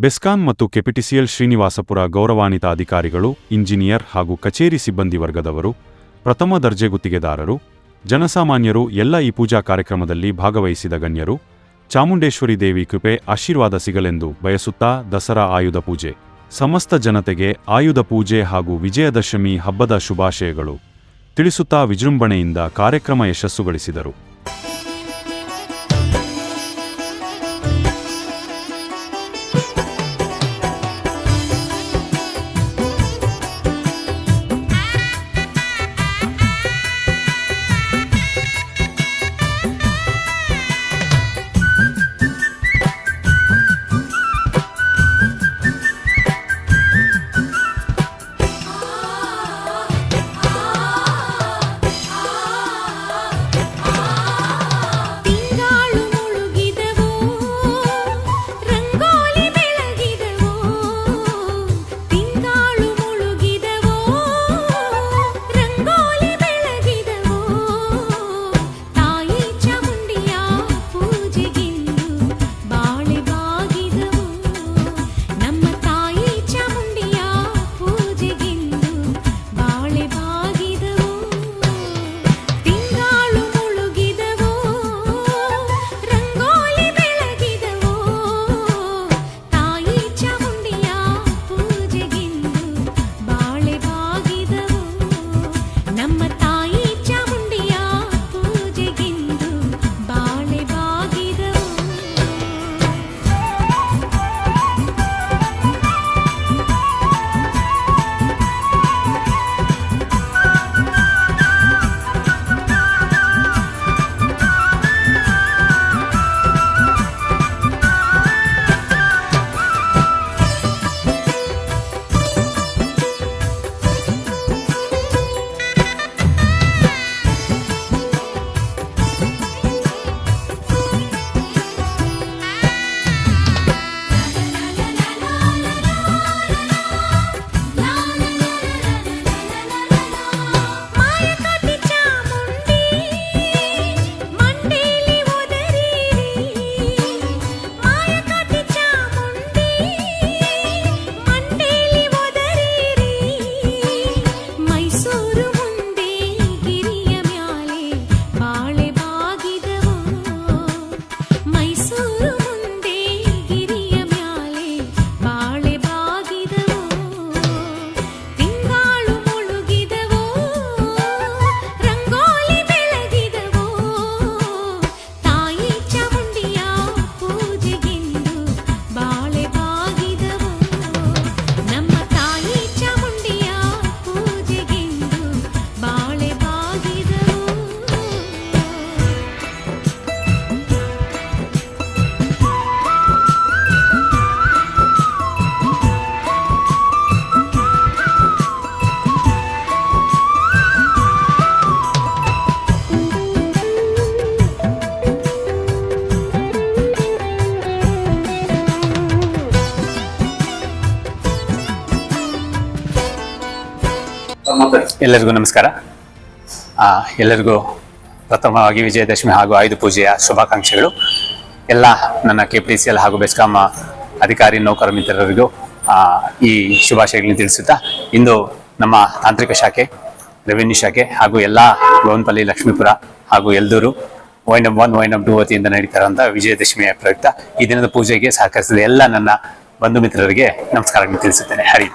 ಬೆಸ್ಕಾಂ ಮತ್ತು ಕೆಪಿಟಿಸಿಎಲ್ ಶ್ರೀನಿವಾಸಪುರ ಗೌರವಾನ್ವಿತ ಅಧಿಕಾರಿಗಳು, ಇಂಜಿನಿಯರ್ ಹಾಗೂ ಕಚೇರಿ ಸಿಬ್ಬಂದಿ ವರ್ಗದವರು, ಪ್ರಥಮ ದರ್ಜೆ ಗುತ್ತಿಗೆದಾರರು, ಜನಸಾಮಾನ್ಯರು ಎಲ್ಲ ಈ ಪೂಜಾ ಕಾರ್ಯಕ್ರಮದಲ್ಲಿ ಭಾಗವಹಿಸಿದ ಗಣ್ಯರು, ಚಾಮುಂಡೇಶ್ವರಿ ದೇವಿ ಕೃಪೆ ಆಶೀರ್ವಾದ ಸಿಗಲೆಂದು ಬಯಸುತ್ತಾ ದಸರಾ ಆಯುಧ ಪೂಜೆ ಸಮಸ್ತ ಜನತೆಗೆ ಆಯುಧ ಪೂಜೆ ಹಾಗೂ ವಿಜಯದಶಮಿ ಹಬ್ಬದ ಶುಭಾಶಯಗಳು ತಿಳಿಸುತ್ತಾ ವಿಜೃಂಭಣೆಯಿಂದ ಕಾರ್ಯಕ್ರಮ ಯಶಸ್ಸುಗೊಳಿಸಿದರು. ಎಲ್ಲರಿಗೂ ನಮಸ್ಕಾರ. ಎಲ್ಲರಿಗೂ ಪ್ರಥಮವಾಗಿ ವಿಜಯದಶಮಿ ಹಾಗೂ ಆಯುಧ ಪೂಜೆಯ ಶುಭಾಕಾಂಕ್ಷೆಗಳು. ಎಲ್ಲ ನನ್ನ ಕೆಪಿಟಿಸಿಎಲ್ ಹಾಗೂ ಬೆಸ್ಕಾಂ ಅಧಿಕಾರಿ ನೌಕರ ಮಿತ್ರರಿಗೂ ಈ ಶುಭಾಶಯಗಳನ್ನು ತಿಳಿಸುತ್ತಾ, ಇಂದು ನಮ್ಮ ತಾಂತ್ರಿಕ ಶಾಖೆ, ರೆವಿನ್ಯೂ ಶಾಖೆ ಹಾಗೂ ಎಲ್ಲ ಗೋವನ್ಪಲ್ಲಿ, ಲಕ್ಷ್ಮೀಪುರ ಹಾಗೂ ಎಲ್ದೂರು YNUM 1 YNUM 2 ವತಿಯಿಂದ ನಡೀತಾರಂಥ ವಿಜಯದಶಮಿಯ ಪ್ರಯುಕ್ತ ಈ ದಿನದ ಪೂಜೆಗೆ ಸಹಕರಿಸಿದ ಎಲ್ಲ ನನ್ನ ಬಂಧು ಮಿತ್ರರಿಗೆ ನಮಸ್ಕಾರಗಳನ್ನು ತಿಳಿಸುತ್ತೇನೆ. ಹರಿ.